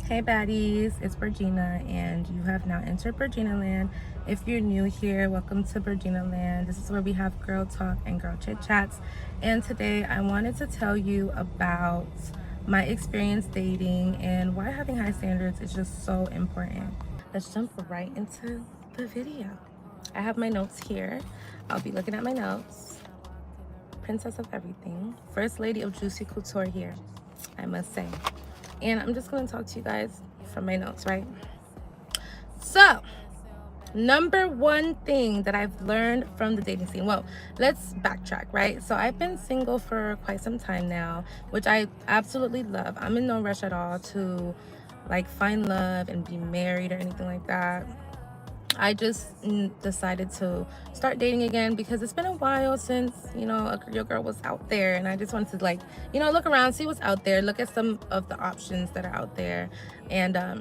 Hey baddies, it's Berginaaa and you have now entered Berginaaa land. If you're new here, welcome to Berginaaa land. This is where we have girl talk and girl chit chats. And today I wanted to tell you about my experience dating and why having high standards is just so important. Let's jump right into the video. I have my notes here. I'll be looking at my notes. Princess of everything. First lady of Juicy Couture here, I must say. And I'm just going to talk to you guys from my notes, right? So, number one thing that I've learned from the dating scene. Well, let's backtrack, right? So I've been single for quite some time now, which I absolutely love. I'm in no rush at all to like find love and be married or anything like that. I just decided to start dating again because it's been a while since, your girl was out there, and I just wanted to look around, see what's out there, look at some of the options that are out there. And I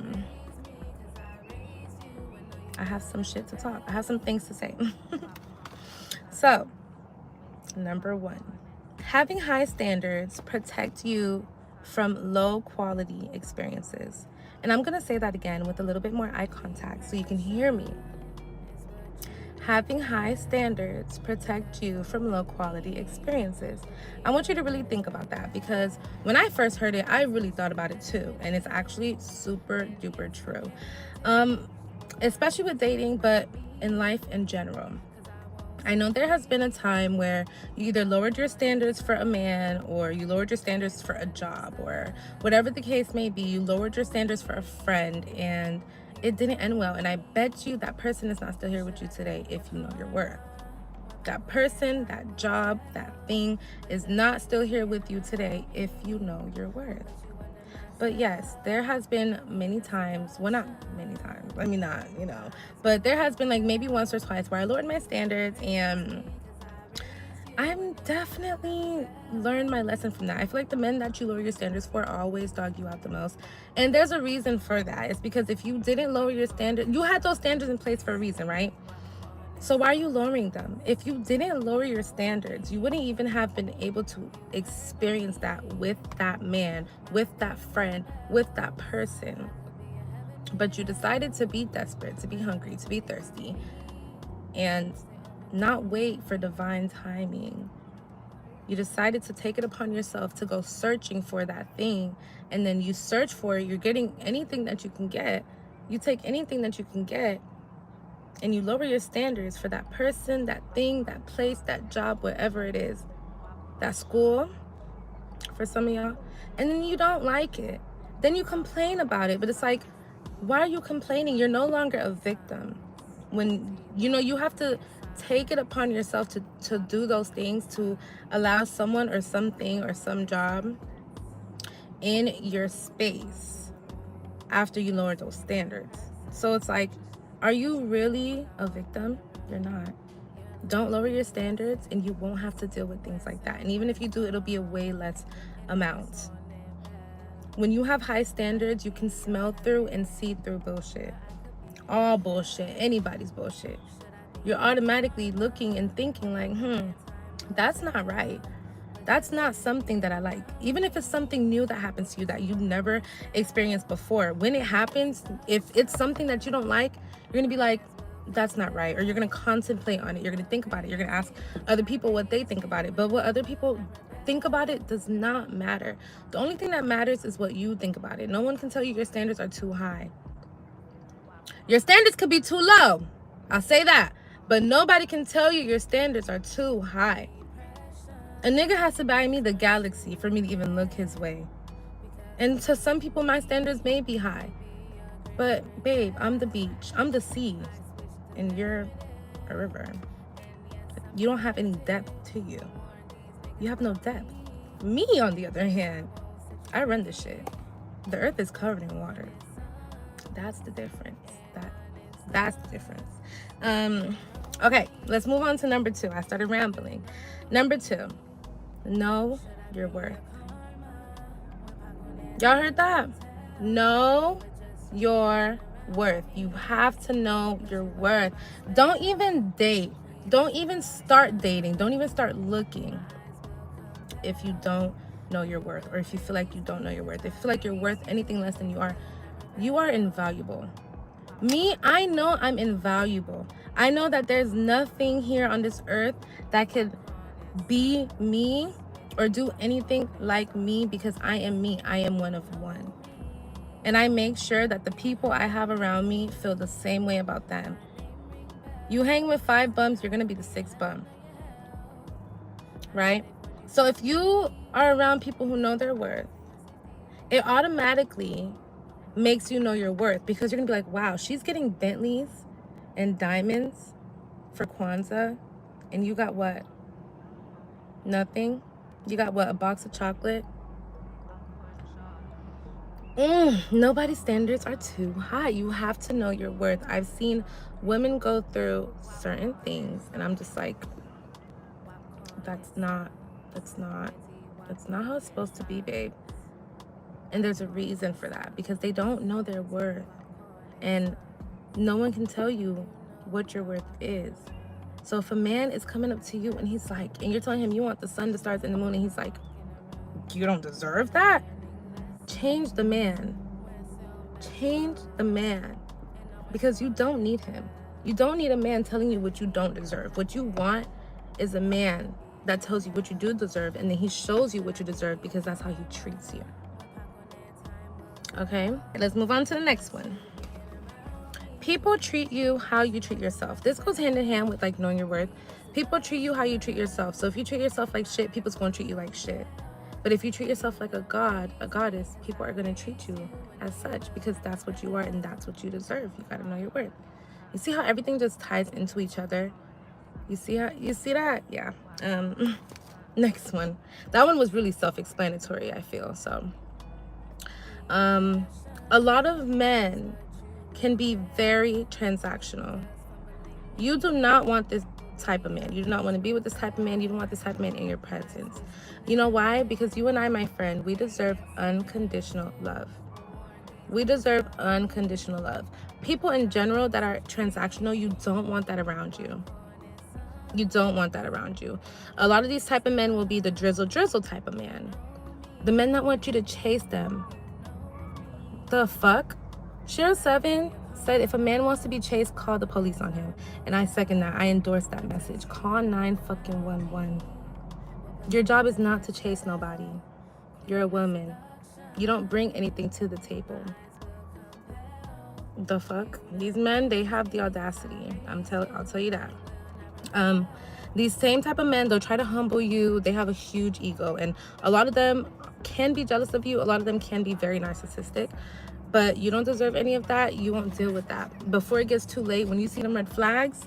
have some shit to talk. I have some things to say. So, number one, having high standards protect you from low quality experiences. And I'm going to say that again with a little bit more eye contact so you can hear me. Having high standards protect you from low quality experiences. I want you to really think about that, because when I first heard it, I really thought about it too. And it's actually super duper true. Especially with dating, but in life in general. I know there has been a time where you either lowered your standards for a man, or you lowered your standards for a job, or whatever the case may be, you lowered your standards for a friend and it didn't end well. And I bet you that person is not still here with you today if you know your worth. That person, that job, that thing is not still here with you today if you know your worth. But yes, there has been many times, well, not many times, but there has been like maybe once or twice where I lowered my standards, and I'm definitely learned my lesson from that. I feel like the men that you lower your standards for always dog you out the most. And there's a reason for that. It's because if you didn't lower your standard, you had those standards in place for a reason, right? So why are you lowering them? If you didn't lower your standards, you wouldn't even have been able to experience that with that man, with that friend, with that person. But you decided to be desperate, to be hungry, to be thirsty, and not wait for divine timing. You decided to take it upon yourself to go searching for that thing, and then you search for it. You're getting anything that you can get. You take anything that you can get, and you lower your standards for that person, that thing, that place, that job, whatever it is, that school, for some of y'all, and then you don't like it. Then you complain about it, but it's like, why are you complaining? You're no longer a victim. When, you have to take it upon yourself to do those things, to allow someone or something or some job in your space after you lower those standards. So it's like, are you really a victim? You're not. Don't lower your standards and you won't have to deal with things like that. And even if you do, it'll be a way less amount. When you have high standards, you can smell through and see through bullshit. All bullshit, anybody's bullshit. You're automatically looking and thinking like, that's not right. That's not something that I like. Even if it's something new that happens to you that you've never experienced before, when it happens, if it's something that you don't like, you're gonna be like, that's not right. Or you're gonna contemplate on it. You're gonna think about it. You're gonna ask other people what they think about it. But what other people think about it does not matter. The only thing that matters is what you think about it. No one can tell you your standards are too high. Your standards could be too low. I'll say that. But nobody can tell you your standards are too high. A nigga has to buy me the galaxy for me to even look his way. And to some people, my standards may be high. But babe, I'm the beach, I'm the sea, and you're a river. You don't have any depth to you. You have no depth. Me, on the other hand, I run this shit. The earth is covered in water. That's the difference. That's the difference. Okay, let's move on to number two. I started rambling. Number two, know your worth. Y'all heard that? Know your worth. You have to know your worth. Don't even date. Don't even start dating. Don't even start looking if you don't know your worth, or if you feel like you don't know your worth. If you feel like you're worth anything less than you are, You are invaluable. Me, I know I'm invaluable. I know that there's nothing here on this earth that could be me or do anything like me, because I am me. I am one of one. And I make sure that the people I have around me feel the same way about them. You hang with 5 bums, you're going to be the 6th bum. Right? So if you are around people who know their worth, it automatically makes you know your worth, because you're gonna be like, wow, she's getting Bentleys and diamonds for Kwanzaa, and you got what? Nothing. You got what? A box of chocolate. Nobody's standards are too high. You have to know your worth. I've seen women go through certain things, and I'm just like, that's not how it's supposed to be, babe. And there's a reason for that, because they don't know their worth. And no one can tell you what your worth is. So if a man is coming up to you and he's like, and you're telling him you want the sun, the stars, and the moon, and he's like, you don't deserve that? Change the man. Change the man. Because you don't need him. You don't need a man telling you what you don't deserve. What you want is a man that tells you what you do deserve, and then he shows you what you deserve, because that's how he treats you. Okay, let's move on to the next one. People treat you how you treat yourself. This goes hand in hand with like knowing your worth. People treat you how you treat yourself. So if you treat yourself like shit, people's going to treat you like shit. But if you treat yourself like a god, a goddess, people are going to treat you as such, because that's what you are and that's what you deserve. You got to know your worth. You see how everything just ties into each other? You see that? Yeah. Next one. That one was really self-explanatory, I feel. So a lot of men can be very transactional. You do not want this type of man. You do not want to be with this type of man. You don't want this type of man in your presence. You know why? Because you and I, my friend, we deserve unconditional love. We deserve unconditional love. People in general that are transactional, you don't want that around you. You don't want that around you. A lot of these type of men will be the drizzle type of man. The men that want you to chase them. The fuck? Cheryl 7 said, if a man wants to be chased, call the police on him. And I second that. I endorse that message. Call 911. Your job is not to chase nobody. You're a woman. You don't bring anything to the table. The fuck? These men, they have the audacity. I'll tell you that. These same type of men, they'll try to humble you. They have a huge ego, and a lot of them can be jealous of you. A lot of them can be very narcissistic, but you don't deserve any of that. You won't deal with that. Before it gets too late, when you see them red flags,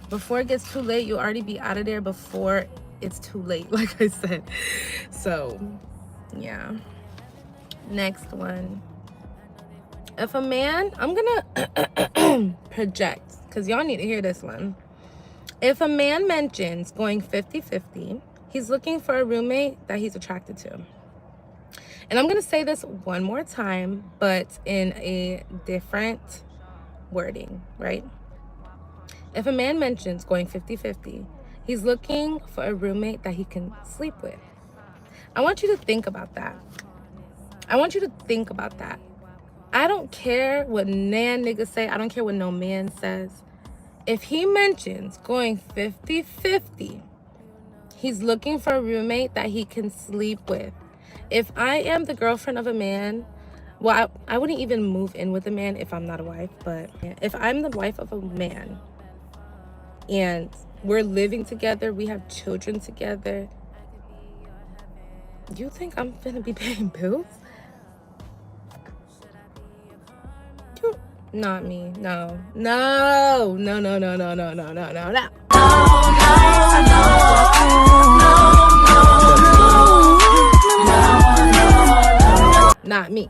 before it gets too late, you'll already be out of there before it's too late, like I said. So yeah. Next one. If a man, I'm gonna project, because y'all need to hear this one. If a man mentions going 50-50, he's looking for a roommate that he's attracted to. And I'm going to say this one more time, but in a different wording, right? If a man mentions going 50-50, he's looking for a roommate that he can sleep with. I want you to think about that. I want you to think about that. I don't care what nan niggas say. I don't care what no man says. If he mentions going 50-50, he's looking for a roommate that he can sleep with. If I am the girlfriend of a man, well, I wouldn't even move in with a man if I'm not a wife, but if I'm the wife of a man and we're living together, we have children together, you think I'm gonna be paying bills? Not me. No. Not me.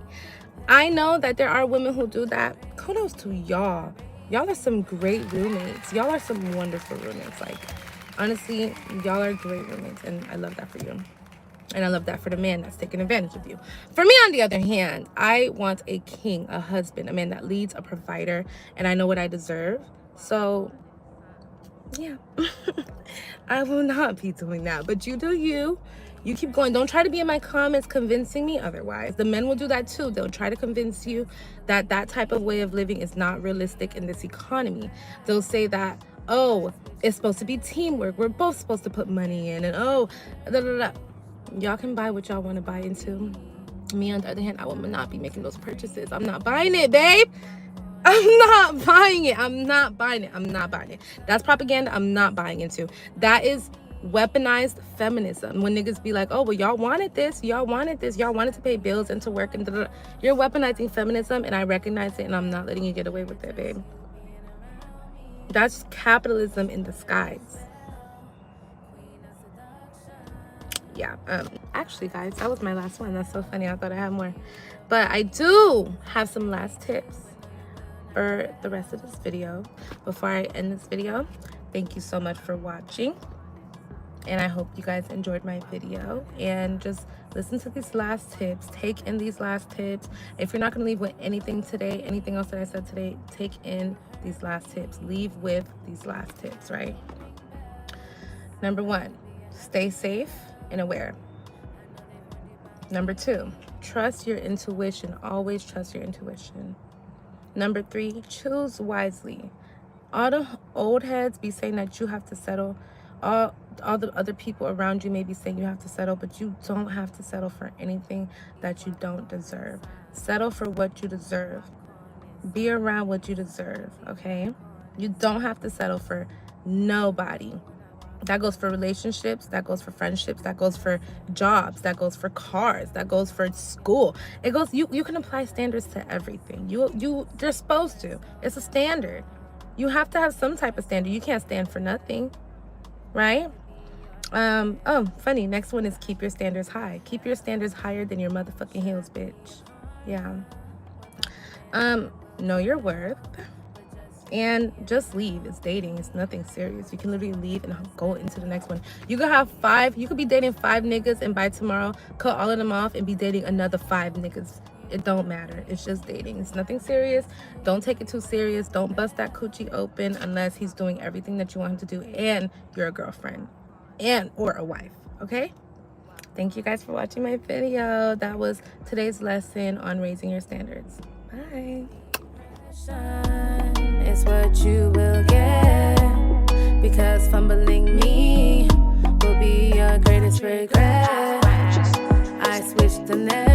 I know that there are women who do that. Kudos to y'all. Y'all are some great roommates. Y'all are some wonderful roommates. Like, honestly, y'all are great roommates, and I love that for you. And I love that for the man that's taking advantage of you. For me, on the other hand, I want a king, a husband, a man that leads, a provider, and I know what I deserve. So, yeah, I will not be doing that. But you do you. You keep going. Don't try to be in my comments convincing me otherwise. The men will do that too. They'll try to convince you that that type of way of living is not realistic in this economy. They'll say that, oh, it's supposed to be teamwork. We're both supposed to put money in, and oh, da, da, da. Y'all can buy what y'all want to buy into. Me, on the other hand, I will not be making those purchases. I'm not buying it, babe. I'm not buying it. I'm not buying it. I'm not buying it. That's propaganda I'm not buying into. That is weaponized feminism. When niggas be like, oh, well, y'all wanted this. Y'all wanted this. Y'all wanted to pay bills and to work. And da-da-da. You're weaponizing feminism, and I recognize it, and I'm not letting you get away with it, babe. That's capitalism in disguise. Yeah, actually, guys, that was my last one. That's so funny. I thought I had more. But I do have some last tips for the rest of this video. Before I end this video, thank you so much for watching, and I hope you guys enjoyed my video. And just listen to these last tips, take in these last tips. If you're not going to leave with anything today, anything else that I said today, take in these last tips. Leave with these last tips, right? Number 1, stay safe and aware. Number 2, trust your intuition. Always trust your intuition. Number 3, choose wisely. All the old heads be saying that you have to settle. All the other people around you may be saying you have to settle, but you don't have to settle for anything that you don't deserve. Settle for what you deserve. Be around what you deserve, okay? You don't have to settle for nobody. That goes for relationships, that goes for friendships, that goes for jobs, that goes for cars, that goes for school. It goes, you can apply standards to everything. You're supposed to. It's a standard. You have to have some type of standard. You can't stand for nothing, right? Oh, funny. Next one is keep your standards high. Keep your standards higher than your motherfucking heels, bitch. Yeah. Know your worth. And just leave. It's dating. It's nothing serious. You can literally leave and go into the next one. You could have 5. You could be dating 5 niggas, and by tomorrow, cut all of them off and be dating another 5 niggas. It don't matter. It's just dating. It's nothing serious. Don't take it too serious. Don't bust that coochie open unless he's doing everything that you want him to do and you're a girlfriend and or a wife. Okay? Thank you guys for watching my video. That was today's lesson on raising your standards. Bye. It's what you will get, because fumbling me will be your greatest regret. I switched the net.